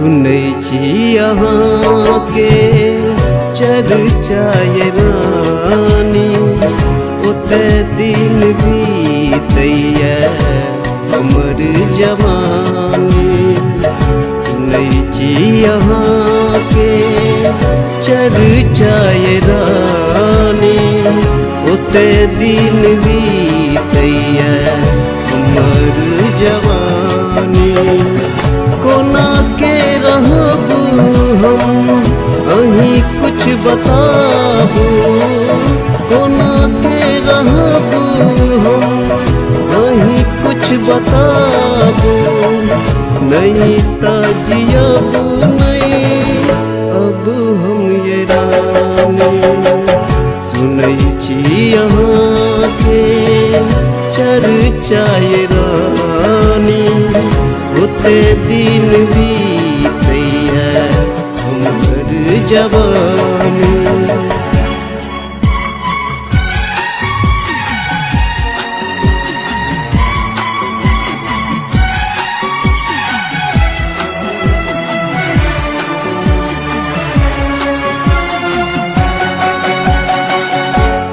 सुनै छी अहाँ के चर्चा ये रानी, ओते दिन बीतैया हमर जवानी। सुनै छी अहाँ के चर्चा ये रानी, ओते दिन बीतैया हमर जवानी। कोना के रहब हम अहीं कुछ बताबू, कोना के रहब हम अहीं कुछ बताबू। नहीं त जियब नहीं अब हम ये रानी। सुनै छी अहाँ के चर्चा ये रानी, ओते दिन बीतैया हमर जवानी।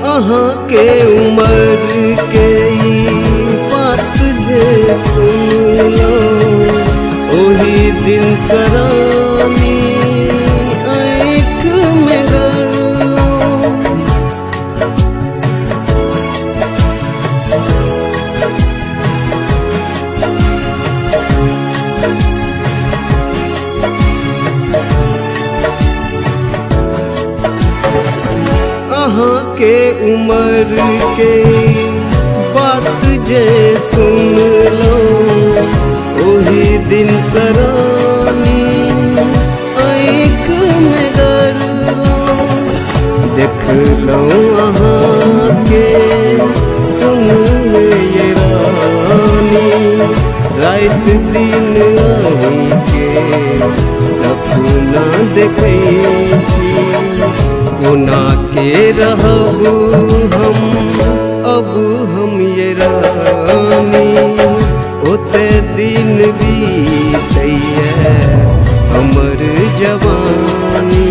अहाँ के उम्र के बात जे सुनलो, ओही दिन सरानी आँख में गड़लो। अहाँ के उम्र के बात जे सुनलो, ओही दिन सरानी आँख में गड़लो। देखलो अहाँ के सुनलो ये रानी, रात दिन अहीं के सपना देखै छी। कोना के रहब हम अब हम ये रानी, ओते दिन बीतैया हमर जवानी।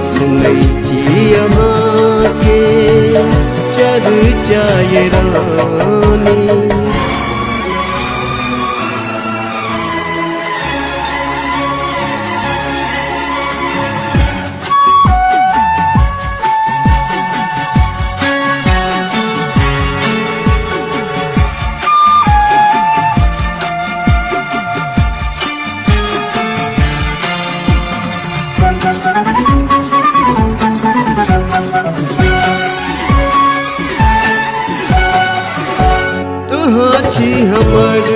सुनै छी अहाँ के चर्चा ये रानी। कहाँ छी हमर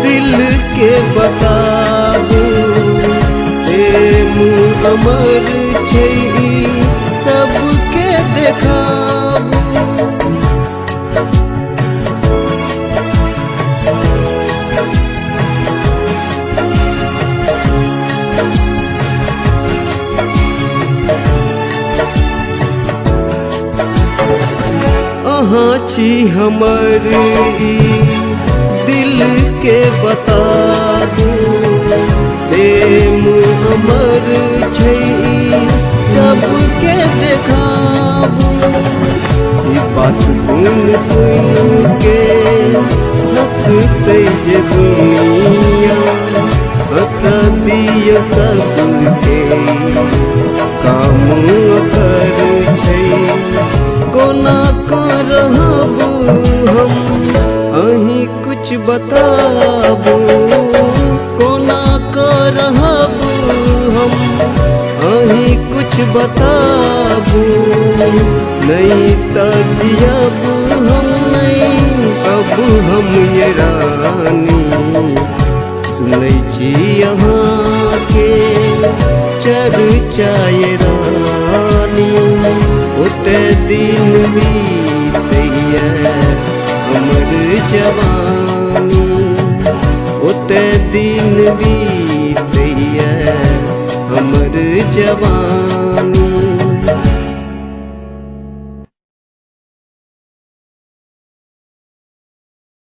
दिल के बताबू, प्रेम अमर छै सबके देखाबू। अहाँ छी हमर दिल के बताबू, प्रेम अमर छै सबके देखाबू। ई बात सुन सुन के हंसतै जे दुनिया, हंसदियो सबके काम कर छै। कोना कर रहब हम अहीं कुछ बताबू, कोना कर रहब हम अहीं कुछ बताबू। नहीं त जियब हम नहीं अब हम ये रानी। सुनै छी अहाँ के चर्चा ये रानी, ओते दिन बीतैया हमर जवानी। ओते दिन बीतैया हमर जवानी।